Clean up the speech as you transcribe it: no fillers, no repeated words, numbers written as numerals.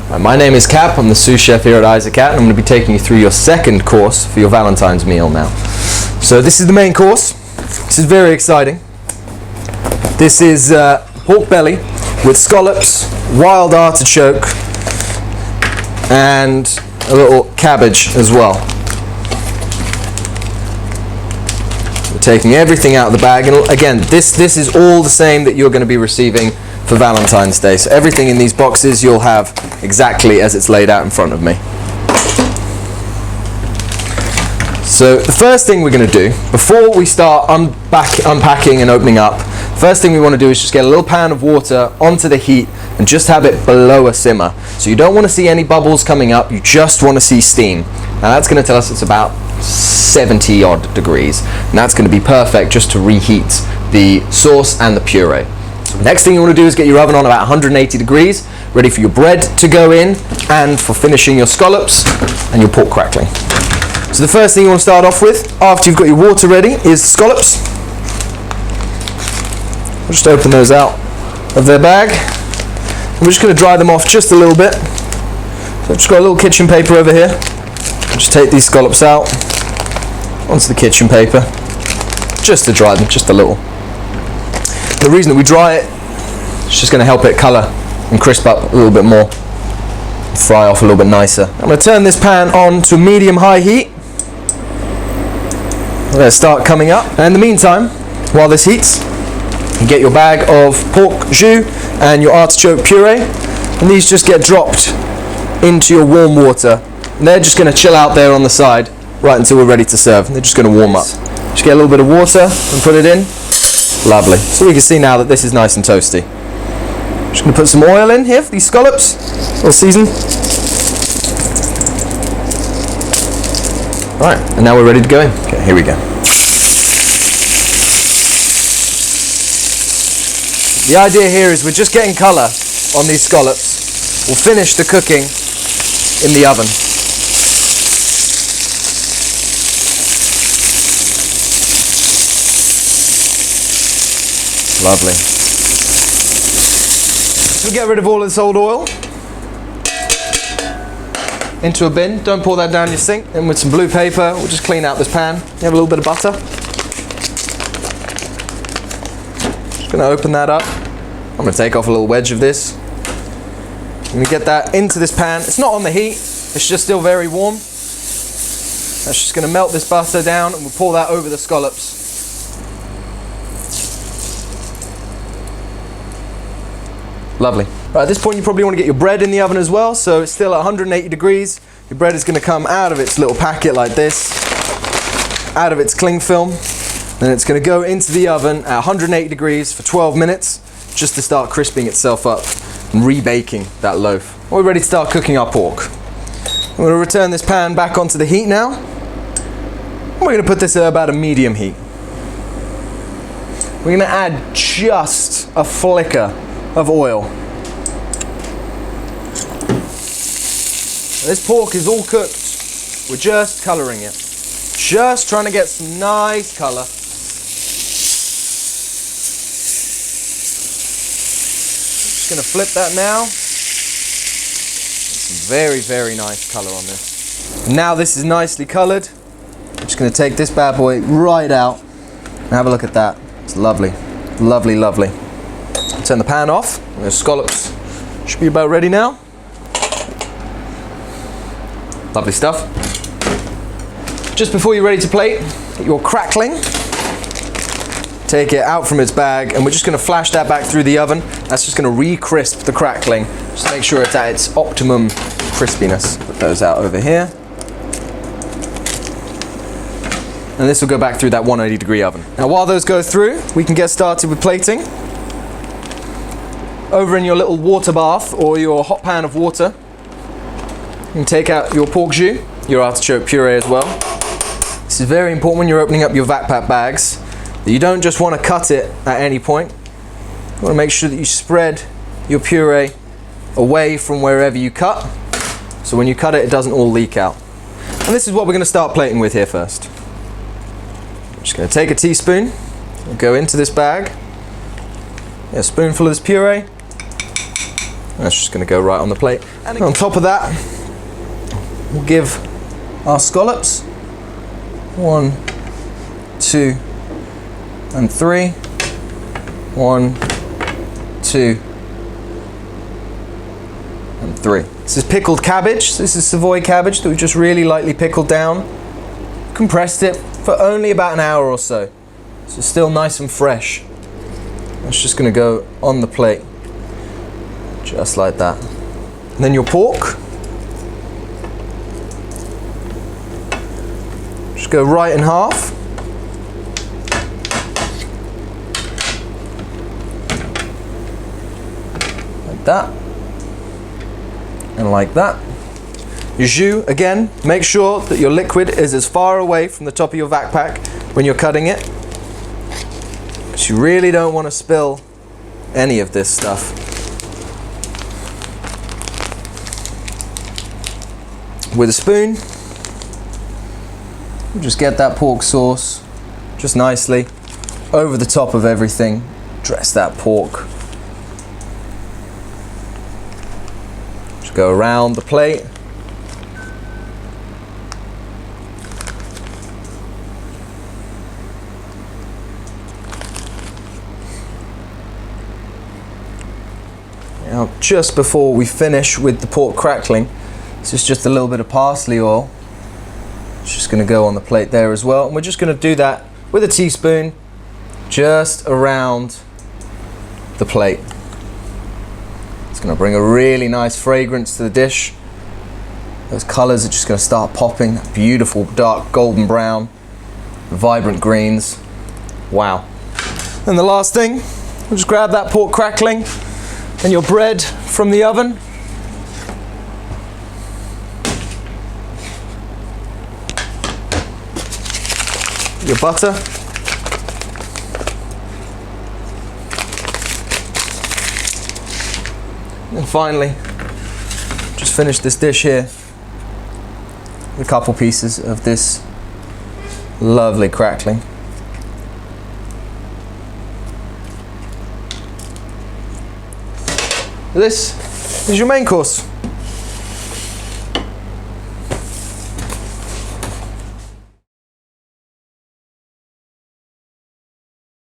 My name is Cap, I'm the sous chef here at Isaac Cat, and I'm going to be taking you through your second course for your Valentine's meal now. So this is the main course. This is very exciting. This is pork belly with scallops, wild artichoke, and a little cabbage as well. We're taking everything out of the bag, and again, this is all the same that you're going to be receiving for Valentine's Day. So everything in these boxes you'll have exactly as it's laid out in front of me. So the first thing we're going to do, before we start unpacking and opening up, first thing we want to do is just get a little pan of water onto the heat and just have it below a simmer. So you don't want to see any bubbles coming up, you just want to see steam. Now that's going to tell us it's about 70 odd degrees, and that's going to be perfect just to reheat the sauce and the puree. Next thing you want to do is get your oven on about 180 degrees, ready for your bread to go in and for finishing your scallops and your pork crackling. So the first thing you want to start off with, after you've got your water ready, is the scallops. We'll just open those out of their bag. And we're just going to dry them off just a little bit. So I've just got a little kitchen paper over here. Just take these scallops out onto the kitchen paper, just to dry them, just a little. The reason that we dry it, it's just going to help it colour and crisp up a little bit more, fry off a little bit nicer. I'm going to turn this pan on to medium-high heat. Let it start coming up. And in the meantime, while this heats, you get your bag of pork jus and your artichoke puree, and these just get dropped into your warm water. And they're just going to chill out there on the side right until we're ready to serve. And they're just going to warm up. Just get a little bit of water and put it in. Lovely. So we can see now that this is nice and toasty. Just going to put some oil in here for these scallops. A little season. Alright, and now we're ready to go in. Okay, here we go. The idea here is we're just getting colour on these scallops. We'll finish the cooking in the oven. Lovely. So get rid of all this old oil into a bin. Don't pour that down your sink. And with some blue paper, we'll just clean out this pan. You have a little bit of butter. Just going to open that up. I'm going to take off a little wedge of this. I'm going to get that into this pan. It's not on the heat. It's just still very warm. That's just going to melt this butter down, and we'll pour that over the scallops. Lovely. Right, at this point you probably want to get your bread in the oven as well, so it's still at 180 degrees. Your bread is going to come out of its little packet like this, out of its cling film, and it's going to go into the oven at 180 degrees for 12 minutes, just to start crisping itself up and rebaking that loaf. We're ready to start cooking our pork. I'm going to return this pan back onto the heat now. We're going to put this at about a medium heat. We're going to add just a flicker of oil. This pork is all cooked. We're just colouring it. Just trying to get some nice colour. Just going to flip that now. Some very, very nice colour on this. Now this is nicely coloured. I'm just going to take this bad boy right out and have a look at that. It's lovely. Lovely, lovely. Turn the pan off. The scallops should be about ready now. Lovely stuff. Just before you're ready to plate, get your crackling. Take it out from its bag, and we're just going to flash that back through the oven. That's just going to re-crisp the crackling. Just make sure it's at its optimum crispiness. Put those out over here. And this will go back through that 180 degree oven. Now while those go through, we can get started with plating. Over in your little water bath or your hot pan of water, you can take out your pork jus, your artichoke puree as well. This is very important when you're opening up your Vatpat bags, that you don't just want to cut it at any point. You want to make sure that you spread your puree away from wherever you cut, so when you cut it, it doesn't all leak out. And this is what we're going to start plating with here first. I'm just going to take a teaspoon and go into this bag. A spoonful of this puree. That's just going to go right on the plate. And on top of that, we'll give our scallops 1, 2, and 3. 1, 2, and 3. This is pickled cabbage. This is Savoy cabbage that we just really lightly pickled down. Compressed it for only about an hour or so. So it's still nice and fresh. It's just going to go on the plate. Just like that. And then your pork. Just go right in half. Like that. And like that. Your jus, again, make sure that your liquid is as far away from the top of your vac pack when you're cutting it. Because you really don't want to spill any of this stuff. With a spoon, you just get that pork sauce just nicely over the top of everything. Dress that pork. Just go around the plate. Now, just before we finish with the pork crackling, this is just a little bit of parsley oil. It's just going to go on the plate there as well. And we're just going to do that with a teaspoon just around the plate. It's going to bring a really nice fragrance to the dish. Those colors are just going to start popping. Beautiful dark golden brown, vibrant greens. Wow. And the last thing, we'll just grab that pork crackling and your bread from the oven. Your butter. And finally, just finish this dish here with a couple pieces of this lovely crackling. This is your main course.